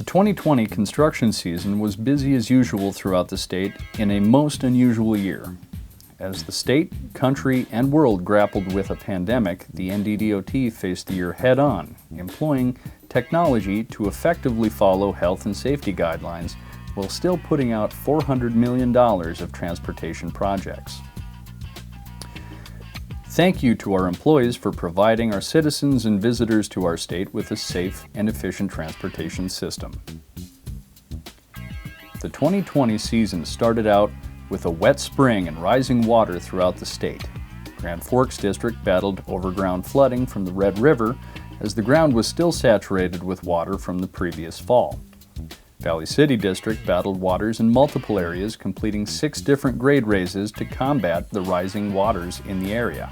The 2020 construction season was busy as usual throughout the state in a most unusual year. As the state, country, and world grappled with a pandemic, the NDDOT faced the year head-on, employing technology to effectively follow health and safety guidelines while still putting out $400 million of transportation projects. Thank you to our employees for providing our citizens and visitors to our state with a safe and efficient transportation system. The 2020 season started out with a wet spring and rising water throughout the state. Grand Forks District battled overground flooding from the Red River as the ground was still saturated with water from the previous fall. Valley City District battled waters in multiple areas, completing 6 different grade raises to combat the rising waters in the area.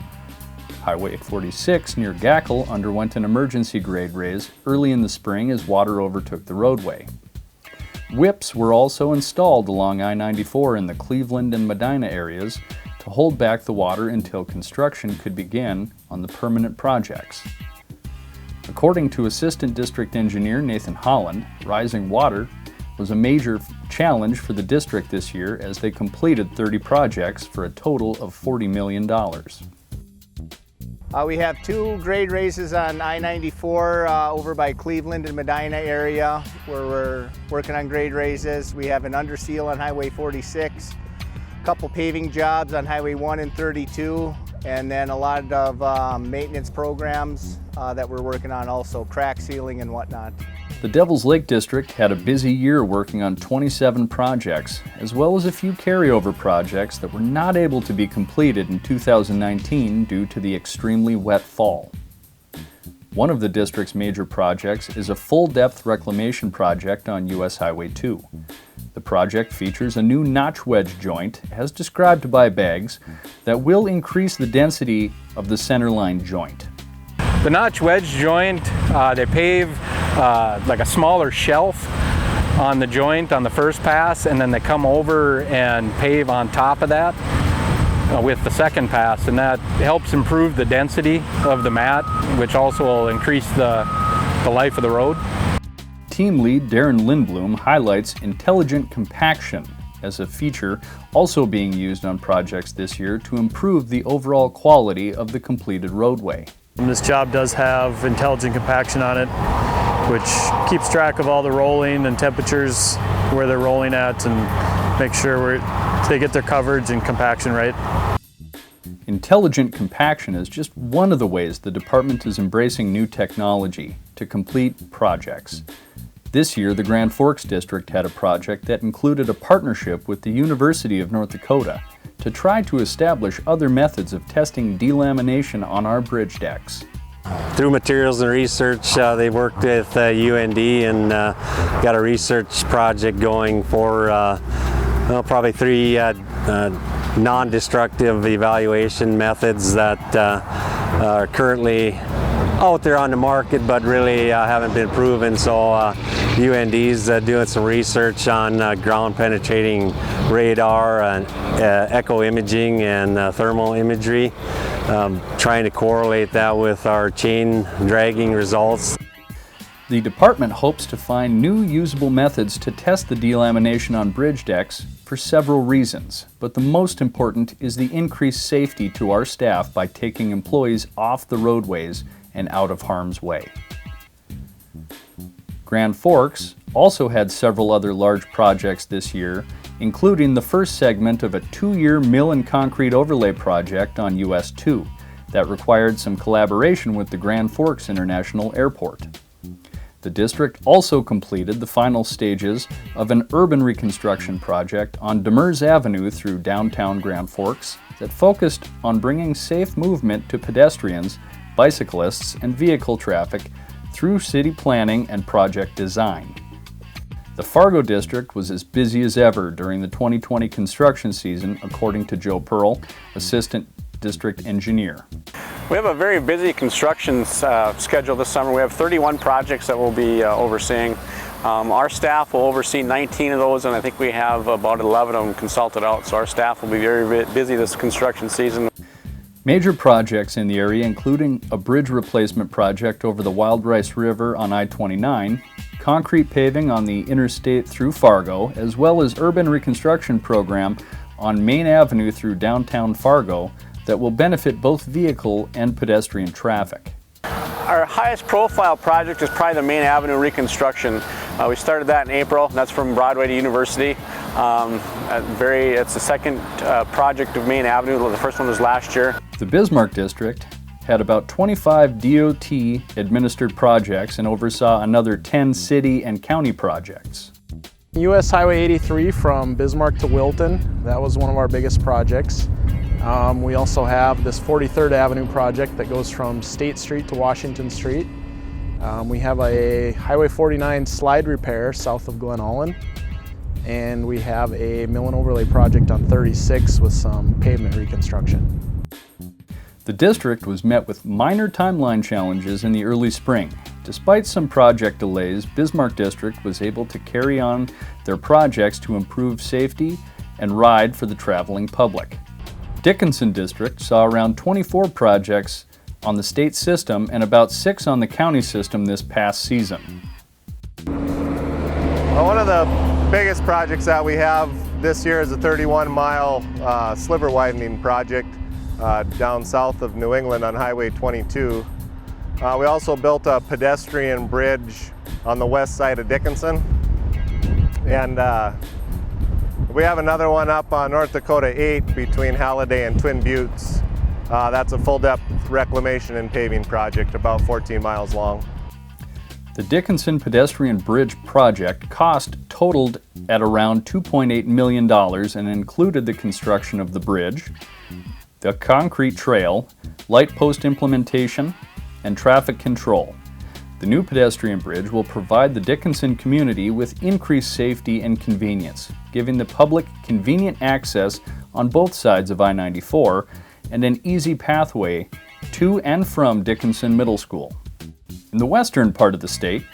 Highway 46 near Gackle underwent an emergency grade raise early in the spring as water overtook the roadway. Whips were also installed along I-94 in the Cleveland and Medina areas to hold back the water until construction could begin on the permanent projects. According to Assistant District Engineer Nathan Holland, rising water was a major challenge for the district this year as they completed 30 projects for a total of $40 million. We have 2 grade raises on I-94 over by Cleveland and Medina area where we're working on grade raises. We have an underseal on Highway 46, a couple paving jobs on Highway 1 and 32, and then a lot of maintenance programs that we're working on, also crack sealing and whatnot. The Devil's Lake District had a busy year working on 27 projects, as well as a few carryover projects that were not able to be completed in 2019 due to the extremely wet fall. One of the district's major projects is a full-depth reclamation project on US Highway 2. The project features a new notch wedge joint, as described by Baggs, that will increase the density of the centerline joint. The notch wedge joint, they pave like a smaller shelf on the joint on the first pass, and then they come over and pave on top of that with the second pass, and that helps improve the density of the mat, which also will increase the life of the road. Team lead Darren Lindblom highlights intelligent compaction as a feature also being used on projects this year to improve the overall quality of the completed roadway. This job does have intelligent compaction on it, which keeps track of all the rolling and temperatures, where they're rolling at, and make sure they get their coverage and compaction right. Intelligent compaction is just one of the ways the department is embracing new technology to complete projects. This year, the Grand Forks District had a project that included a partnership with the University of North Dakota to try to establish other methods of testing delamination on our bridge decks. Through materials and research, they worked with UND and got a research project going for probably 3 non-destructive evaluation methods that are currently out there on the market but really haven't been proven. So UND's doing some research on ground penetrating radar and echo imaging and thermal imagery, trying to correlate that with our chain dragging results. The department hopes to find new usable methods to test the delamination on bridge decks for several reasons, but the most important is the increased safety to our staff by taking employees off the roadways and out of harm's way. Grand Forks also had several other large projects this year, including the first segment of a 2-year mill and concrete overlay project on US 2 that required some collaboration with the Grand Forks International Airport. The district also completed the final stages of an urban reconstruction project on Demers Avenue through downtown Grand Forks that focused on bringing safe movement to pedestrians, bicyclists, and vehicle traffic through city planning and project design. The Fargo district was as busy as ever during the 2020 construction season, according to Joe Pearl, Assistant District Engineer. We have a very busy construction schedule this summer. We have 31 projects that we'll be overseeing. Our staff will oversee 19 of those, and I think we have about 11 of them consulted out, so our staff will be very busy this construction season. Major projects in the area, including a bridge replacement project over the Wild Rice River on I-29, concrete paving on the interstate through Fargo, as well as urban reconstruction program on Main Avenue through downtown Fargo that will benefit both vehicle and pedestrian traffic. Our highest profile project is probably the Main Avenue reconstruction. We started that in April, and that's from Broadway to University. It's the second project of Main Avenue. The first one was last year. The Bismarck District had about 25 DOT administered projects and oversaw another 10 city and county projects. US Highway 83 from Bismarck to Wilton, that was one of our biggest projects. We also have this 43rd Avenue project that goes from State Street to Washington Street. We have a Highway 49 slide repair south of Glen Ullin. And we have a mill and overlay project on 36 with some pavement reconstruction. The district was met with minor timeline challenges in the early spring. Despite some project delays, Bismarck District was able to carry on their projects to improve safety and ride for the traveling public. Dickinson District saw around 24 projects on the state system and about 6 on the county system this past season. Well, one of the biggest projects that we have this year is a 31-mile sliver widening project down south of New England on Highway 22. We also built a pedestrian bridge on the west side of Dickinson. And we have another one up on North Dakota 8 between Halliday and Twin Buttes. That's a full-depth reclamation and paving project, about 14 miles long. The Dickinson Pedestrian Bridge project cost totaled at around $2.8 million and included the construction of the bridge, the concrete trail, light post implementation, and traffic control. The new pedestrian bridge will provide the Dickinson community with increased safety and convenience, giving the public convenient access on both sides of I-94 and an easy pathway to and from Dickinson Middle School. In the western part of the state,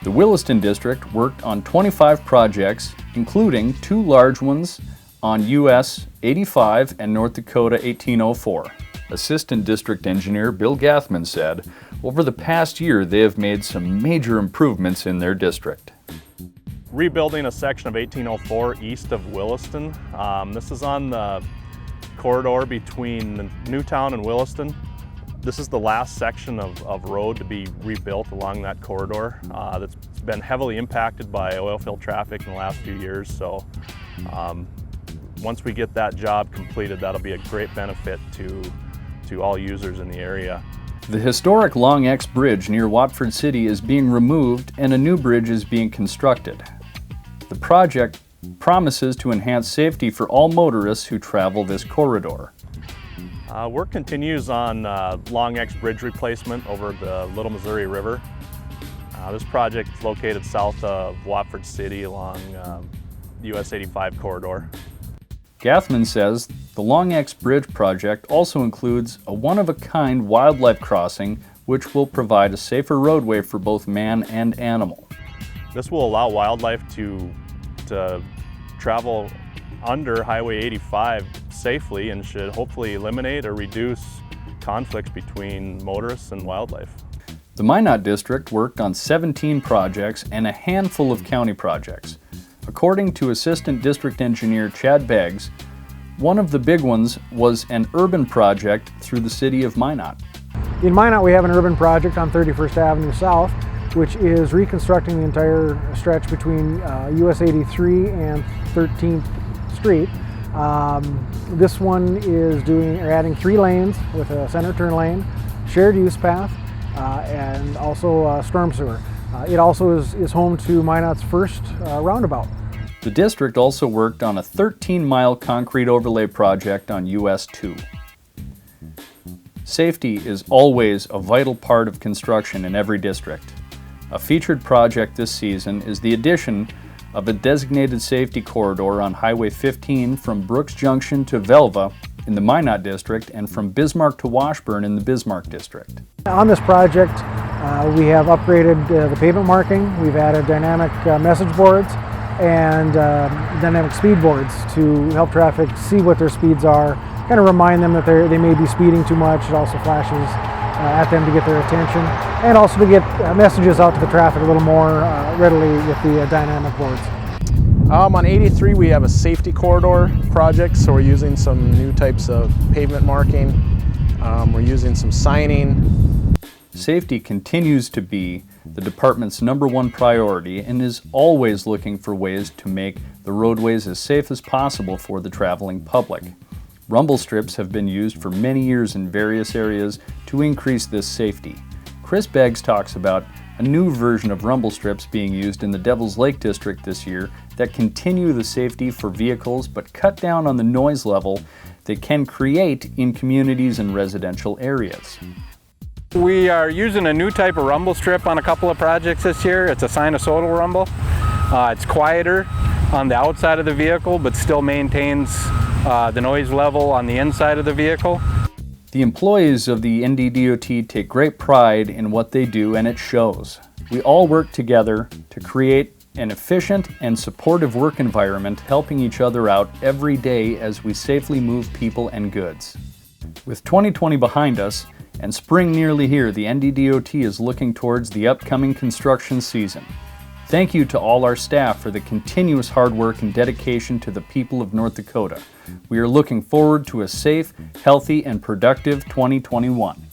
the Williston District worked on 25 projects, including 2 large ones on US 85 and North Dakota 1804. Assistant District Engineer Bill Gathman said, over the past year they have made some major improvements in their district. Rebuilding a section of 1804 east of Williston. This is on the corridor between Newtown and Williston. This is the last section of road to be rebuilt along that corridor that's been heavily impacted by oil field traffic in the last few years. So once we get that job completed, that'll be a great benefit to all users in the area. The historic Long X Bridge near Watford City is being removed and a new bridge is being constructed. The project promises to enhance safety for all motorists who travel this corridor. Work continues on Long X Bridge replacement over the Little Missouri River. This project is located south of Watford City along US 85 corridor. Gathman says the Long X Bridge project also includes a one-of-a-kind wildlife crossing which will provide a safer roadway for both man and animal. This will allow wildlife to travel under Highway 85 safely and should hopefully eliminate or reduce conflicts between motorists and wildlife. The Minot District worked on 17 projects and a handful of county projects. According to Assistant District Engineer Chad Beggs, one of the big ones was an urban project through the city of Minot. In Minot, we have an urban project on 31st Avenue South, which is reconstructing the entire stretch between US 83 and 13th Street. This one is adding 3 lanes with a center turn lane, shared use path, and also storm sewer. It also is home to Minot's first roundabout. The district also worked on a 13-mile concrete overlay project on US 2. Safety is always a vital part of construction in every district. A featured project this season is the addition of a designated safety corridor on Highway 15 from Brooks Junction to Velva in the Minot District and from Bismarck to Washburn in the Bismarck District. On this project, we have upgraded the pavement marking. We've added dynamic message boards and dynamic speed boards to help traffic see what their speeds are, kind of remind them that they may be speeding too much. It also flashes at them to get their attention, and also to get messages out to the traffic a little more readily with the dynamic boards. On 83 we have a safety corridor project, so we're using some new types of pavement marking. We're using some signing. Safety continues to be the department's #1 priority and is always looking for ways to make the roadways as safe as possible for the traveling public. Rumble strips have been used for many years in various areas to increase this safety. Chris Beggs talks about a new version of rumble strips being used in the Devil's Lake District this year that continue the safety for vehicles but cut down on the noise level they can create in communities and residential areas. We are using a new type of rumble strip on a couple of projects this year. It's a sinusoidal rumble. It's quieter on the outside of the vehicle but still maintains the noise level on the inside of the vehicle. The employees of the NDDOT take great pride in what they do, and it shows. We all work together to create an efficient and supportive work environment, helping each other out every day as we safely move people and goods. With 2020 behind us and spring nearly here, the NDDOT is looking towards the upcoming construction season. Thank you to all our staff for the continuous hard work and dedication to the people of North Dakota. We are looking forward to a safe, healthy, and productive 2021.